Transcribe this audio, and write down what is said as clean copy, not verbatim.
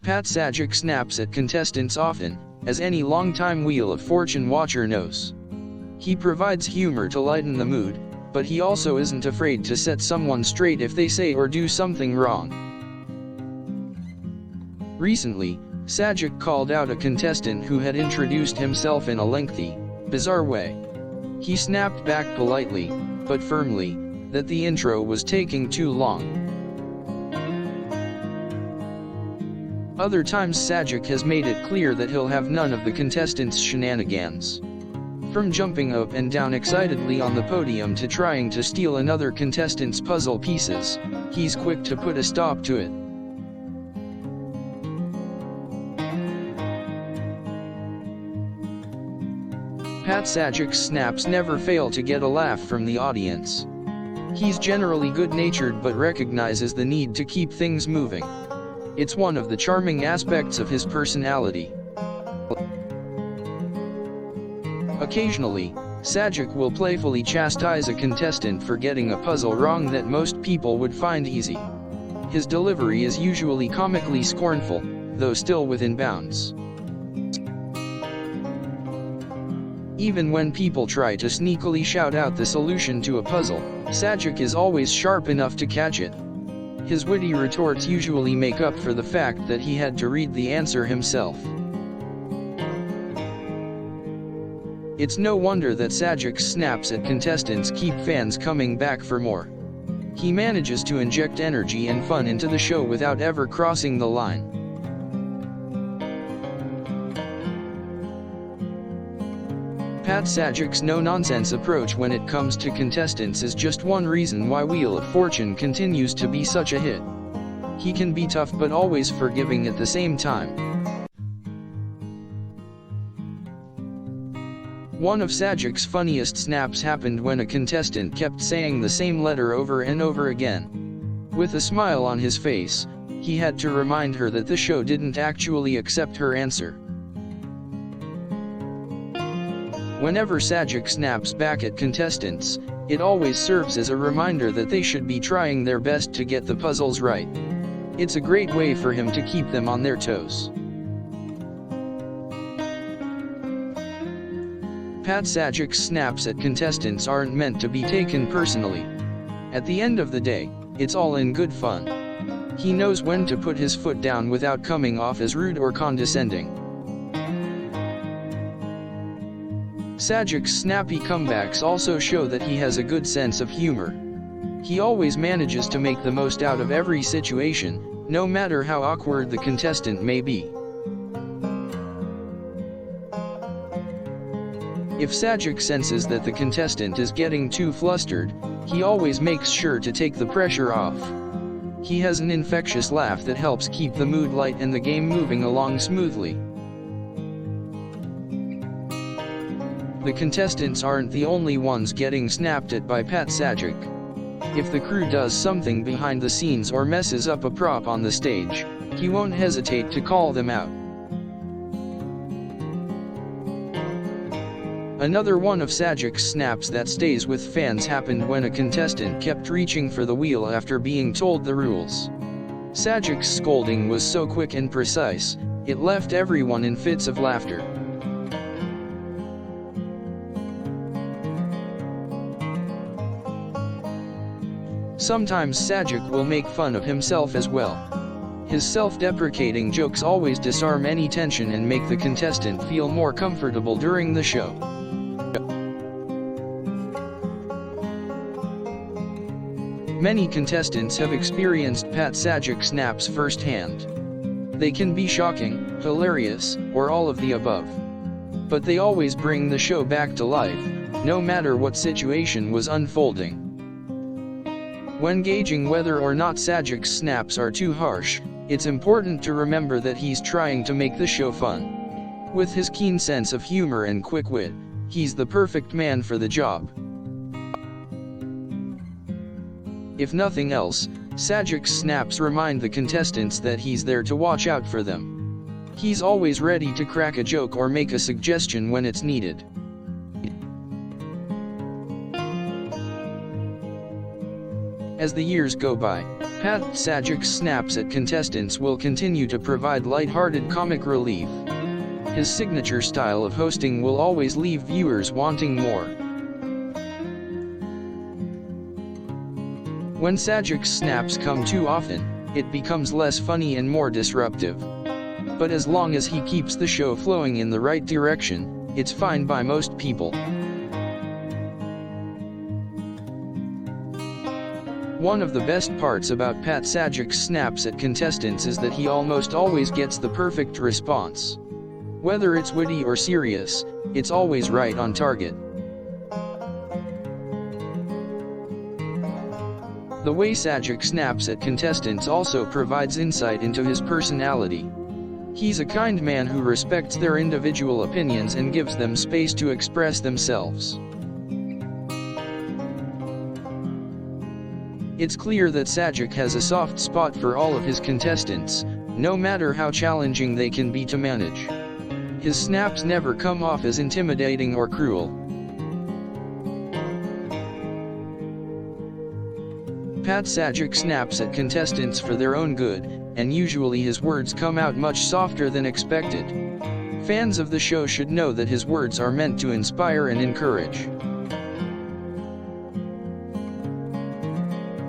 Pat Sajak snaps at contestants often, as any longtime Wheel of Fortune watcher knows. He provides humor to lighten the mood, but he also isn't afraid to set someone straight if they say or do something wrong. Recently, Sajak called out a contestant who had introduced himself in a lengthy, bizarre way. He snapped back politely, but firmly, that the intro was taking too long. Other times Sajak has made it clear that he'll have none of the contestants' shenanigans. From jumping up and down excitedly on the podium to trying to steal another contestant's puzzle pieces, he's quick to put a stop to it. Pat Sajak's snaps never fail to get a laugh from the audience. He's generally good-natured but recognizes the need to keep things moving. It's one of the charming aspects of his personality. Occasionally, Sajak will playfully chastise a contestant for getting a puzzle wrong that most people would find easy. His delivery is usually comically scornful, though still within bounds. Even when people try to sneakily shout out the solution to a puzzle, Sajak is always sharp enough to catch it. His witty retorts usually make up for the fact that he had to read the answer himself. It's no wonder that Sajak's snaps at contestants keep fans coming back for more. He manages to inject energy and fun into the show without ever crossing the line. Pat Sajak's no-nonsense approach when it comes to contestants is just one reason why Wheel of Fortune continues to be such a hit. He can be tough but always forgiving at the same time. One of Sajak's funniest snaps happened when a contestant kept saying the same letter over and over again. With a smile on his face, he had to remind her that the show didn't actually accept her answer. Whenever Sajak snaps back at contestants, it always serves as a reminder that they should be trying their best to get the puzzles right. It's a great way for him to keep them on their toes. Pat Sajak's snaps at contestants aren't meant to be taken personally. At the end of the day, it's all in good fun. He knows when to put his foot down without coming off as rude or condescending. Sajak's snappy comebacks also show that he has a good sense of humor. He always manages to make the most out of every situation, no matter how awkward the contestant may be. If Sajak senses that the contestant is getting too flustered, he always makes sure to take the pressure off. He has an infectious laugh that helps keep the mood light and the game moving along smoothly. The contestants aren't the only ones getting snapped at by Pat Sajak. If the crew does something behind the scenes or messes up a prop on the stage, he won't hesitate to call them out. Another one of Sajak's snaps that stays with fans happened when a contestant kept reaching for the wheel after being told the rules. Sajak's scolding was so quick and precise, it left everyone in fits of laughter. Sometimes Sajak will make fun of himself as well. His self-deprecating jokes always disarm any tension and make the contestant feel more comfortable during the show. Many contestants have experienced Pat Sajak snaps firsthand. They can be shocking, hilarious, or all of the above. But they always bring the show back to life, no matter what situation was unfolding. When gauging whether or not Sajak's snaps are too harsh, it's important to remember that he's trying to make the show fun. With his keen sense of humor and quick wit, he's the perfect man for the job. If nothing else, Sajak's snaps remind the contestants that he's there to watch out for them. He's always ready to crack a joke or make a suggestion when it's needed. As the years go by, Pat Sajak's snaps at contestants will continue to provide light-hearted comic relief. His signature style of hosting will always leave viewers wanting more. When Sajak's snaps come too often, it becomes less funny and more disruptive. But as long as he keeps the show flowing in the right direction, it's fine by most people. One of the best parts about Pat Sajak's snaps at contestants is that he almost always gets the perfect response. Whether it's witty or serious, it's always right on target. The way Sajak snaps at contestants also provides insight into his personality. He's a kind man who respects their individual opinions and gives them space to express themselves. It's clear that Sajak has a soft spot for all of his contestants, no matter how challenging they can be to manage. His snaps never come off as intimidating or cruel. Pat Sajak snaps at contestants for their own good, and usually his words come out much softer than expected. Fans of the show should know that his words are meant to inspire and encourage.